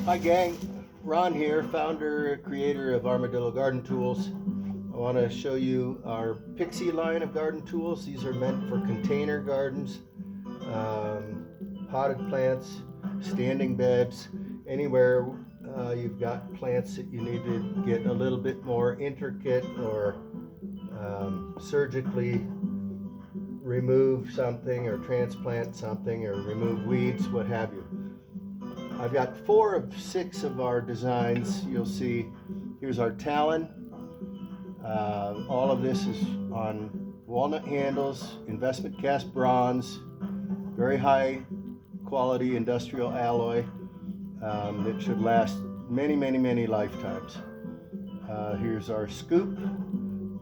Hi gang, Ron here, founder, creator of Armadillo Garden Tools. I want to show you our Pixie line of garden tools. These are meant for container gardens, potted plants, standing beds, anywhere you've got plants that you need to get a little bit more intricate or surgically remove something or transplant something or remove weeds, what have you. I've got 4 of 6 of our designs. You'll see, here's our talon. All of this is on walnut handles, investment cast bronze, very high quality industrial alloy that should last many lifetimes. Here's our scoop,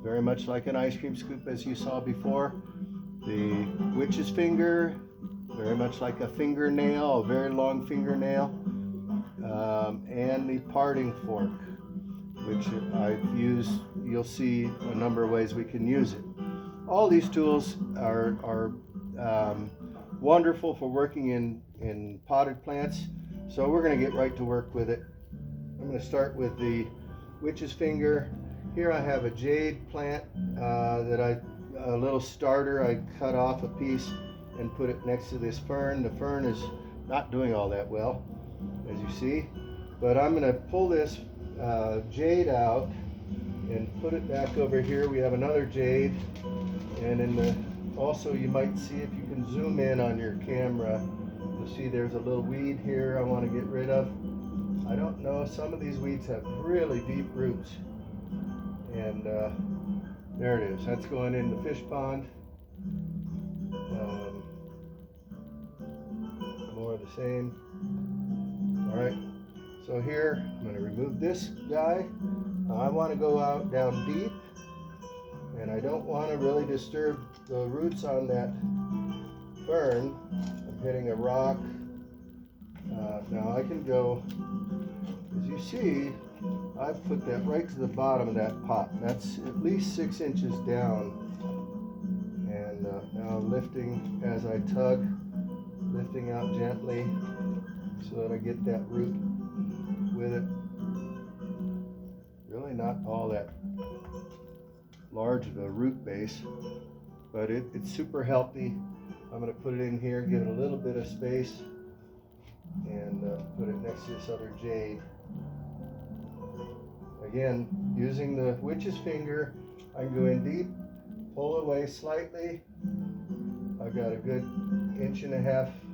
very much like an ice cream scoop as you saw before. The witch's finger, very much like a fingernail, a very long fingernail, and the parting fork, which I've used. You'll see a number of ways we can use it. All these tools are wonderful for working in potted plants, so we're going to get right to work with it. I'm going to start with the witch's finger. Here I have a jade plant a little starter. I cut off a piece and put it next to this fern. The fern is not doing all that well, as you see, but I'm going to pull this jade out and put it back over here. We have another jade, and also you might see, if you can zoom in on your camera, you'll see there's a little weed here I want to get rid of. I don't know, some of these weeds have really deep roots, and there it is. That's going in the fish pond. More of the same. All right, so here I'm going to remove this guy. I want to go out down deep, and I don't want to really disturb the roots on that fern. I'm hitting a rock. Now I can go, as you see, I've put that right to the bottom of that pot. That's at least 6 inches down, and now I'm lifting as I tug, lifting out gently so that I get that root with it. Really not all that large of a root base, but it's super healthy. I'm going to put it in here, give it a little bit of space, and put it next to this other jade. Again, using the witch's finger, I can go in deep, pull away slightly. I've got a good 1.5 inch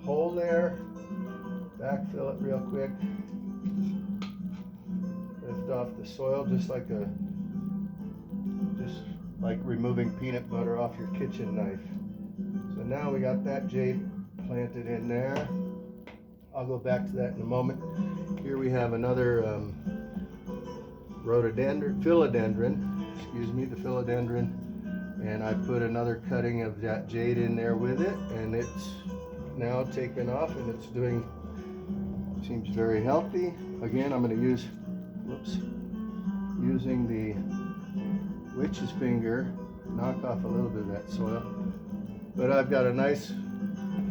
hole there. Backfill it real quick. Lift off the soil just like removing peanut butter off your kitchen knife. So now we got that jade planted in there. I'll go back to that in a moment. Here we have another philodendron, the philodendron, and I put another cutting of that jade in there with it, and it's now taken off, and it's seems very healthy. Again, I'm going to using the witch's finger, knock off a little bit of that soil, but I've got a nice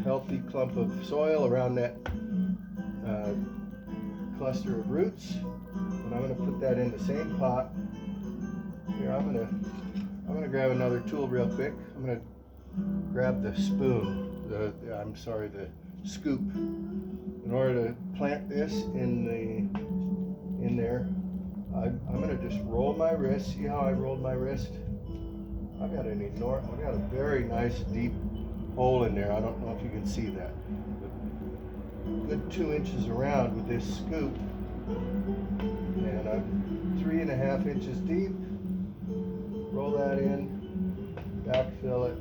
healthy clump of soil around that cluster of roots, and I'm going to put that in the same pot. Here, I'm going to grab another tool real quick. I'm going to grab the spoon, the scoop. In order to plant this in there, I'm going to just roll my wrist. See how I rolled my wrist? I've got a very nice deep hole in there. I don't know if you can see that. But good 2 inches around with this scoop, and I'm 3.5 inches deep. Roll that in, backfill it.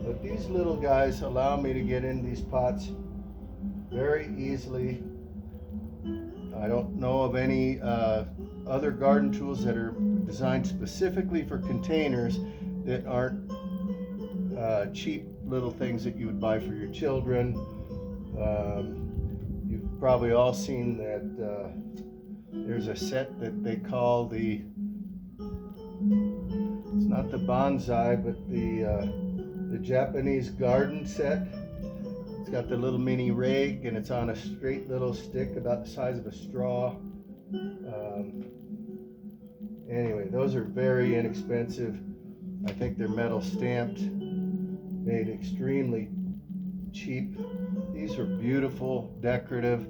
But these little guys allow me to get in these pots very easily. I don't know of any other garden tools that are designed specifically for containers that aren't cheap little things that you would buy for your children. You've probably all seen that there's a set that they call it's not the bonsai, but the Japanese garden set. It's got the little mini rake, and it's on a straight little stick about the size of a straw. Anyway, those are very inexpensive. I think they're metal stamped, made extremely cheap. These are beautiful, decorative,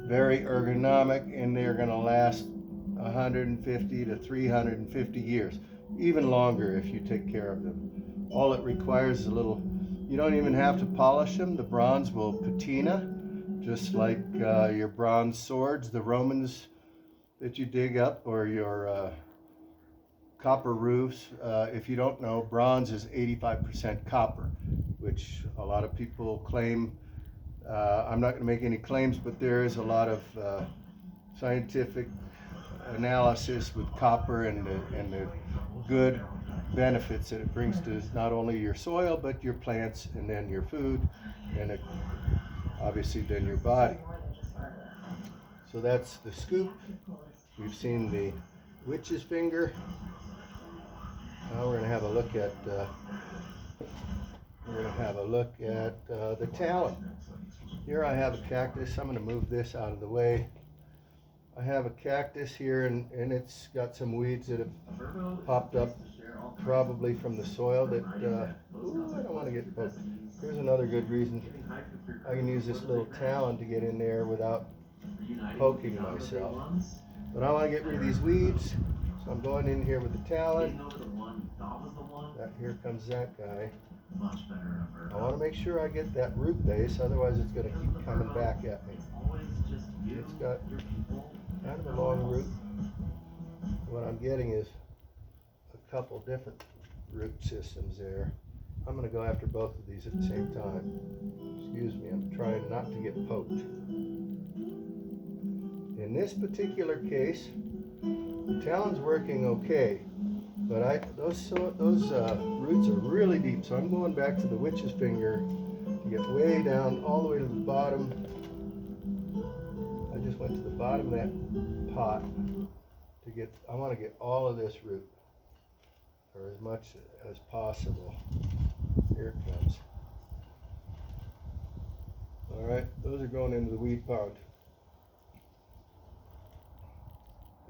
very ergonomic, and they're going to last 150 to 350 years, even longer if you take care of them. All it requires is a little, you don't even have to polish them. The bronze will patina, just like your bronze swords, the Romans that you dig up, or your copper roofs. If you don't know, bronze is 85% copper, which a lot of people claim. I'm not going to make any claims, but there is a lot of scientific analysis with copper and the good benefits that it brings to not only your soil, but your plants, and then your food, and obviously then your body. So that's the scoop. We've seen the witch's finger. Now we're going to have a look at the talon. Here I have a cactus. I'm going to move this out of the way. I have a cactus here, and it's got some weeds that have popped up, probably from the soil that, ooh, I don't want to get poked. Here's another good reason. I can use this little talon to get in there without poking myself. But I want to get rid of these weeds, so I'm going in here with the talon. Here comes that guy. I want to make sure I get that root base, otherwise it's going to keep coming back at me. It's got kind of a long root. What I'm getting is a couple different root systems there. I'm going to go after both of these at the same time. Excuse me, I'm trying not to get poked. In this particular case, the talon's working okay, but those roots are really deep, so I'm going back to the witch's finger to get way down, all the way to the bottom. I just went to the bottom of that pot to get, I want to get all of this root, or as much as possible. Here it comes. All right, those are going into the weed pond.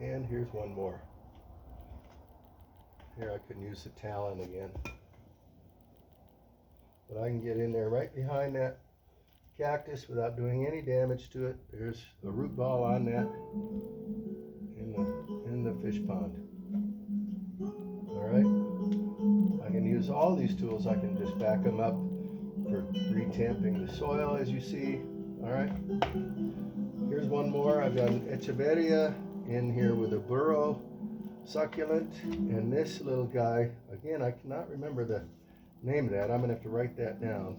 And here's one more. Here I can use the talon again. But I can get in there right behind that cactus without doing any damage to it. There's a root ball on that in the fish pond. All right. I can use all these tools. I can just back them up for retamping the soil, as you see. All right. Here's one more. I've got an echeveria in here with a burrow succulent, and this little guy, again, I cannot remember the name of that. I'm gonna have to write that down.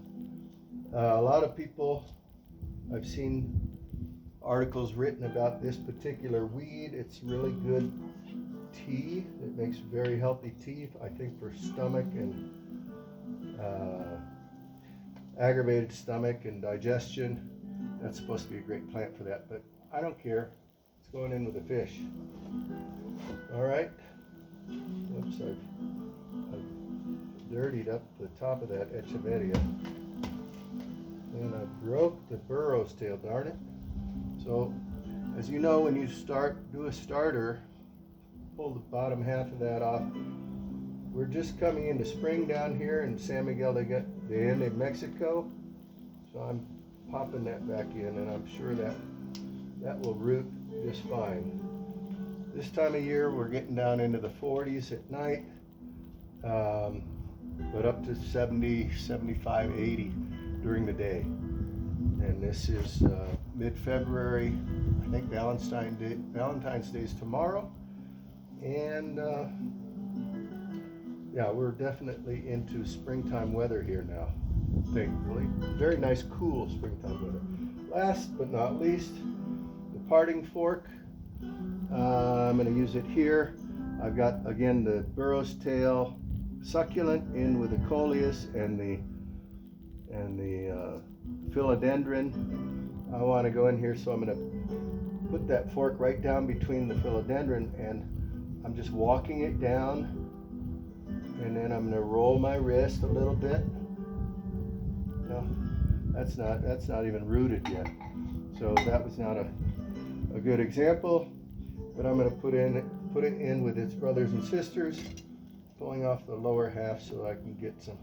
A lot of people, I've seen articles written about this particular weed. It's really good tea. It makes very healthy tea, I think, for stomach and aggravated stomach and digestion. That's supposed to be a great plant for that, but I don't care. It's going in with the fish. All right. Oops, I've dirtied up the top of that echeveria. And I broke the burrow's tail, darn it. So, as you know, when you do a starter, pull the bottom half of that off. We're just coming into spring down here in San Miguel de Allende, Mexico. So I'm popping that back in, and I'm sure that will root just fine. This time of year, we're getting down into the 40s at night, but up to 70, 75, 80 during the day. And this is mid-February. I think Valentine's Day is tomorrow. And yeah, we're definitely into springtime weather here now, thankfully. Very nice, cool springtime weather. Last but not least, the parting fork. I'm going to use it here. I've got, again, the burrow's tail succulent in with the coleus and the philodendron. I want to go in here, so I'm going to put that fork right down between the philodendron, and I'm just walking it down, and then I'm going to roll my wrist a little bit. Now, That's not even rooted yet. So that was not a good example. But I'm going to put it in with its brothers and sisters, pulling off the lower half so I can get some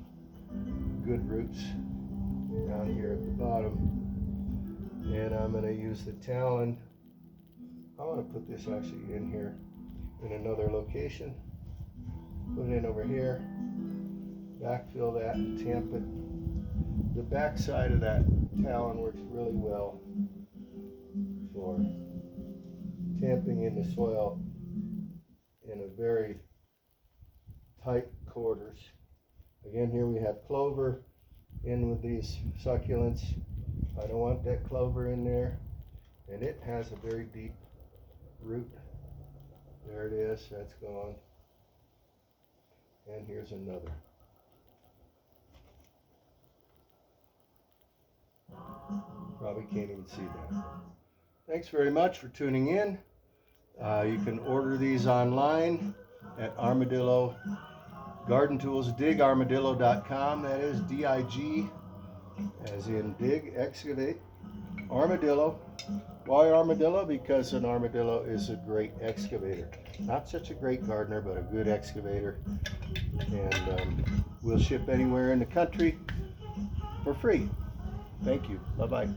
good roots down here at the bottom. And I'm going to use the talon. I want to put this actually in here in another location. Put it in over here, backfill that and tamp it. The back side of that talon works really well for tamping in the soil in a very tight quarters. Again, here we have clover in with these succulents. I don't want that clover in there, and it has a very deep root. There it is, that's gone. And here's another. Probably can't even see that. Thanks very much for tuning in. You can order these online at Armadillo Garden Tools, digarmadillo.com. That is D-I-G, as in dig, excavate, armadillo. Why armadillo? Because an armadillo is a great excavator. Not such a great gardener, but a good excavator. And we'll ship anywhere in the country for free. Thank you. Bye-bye.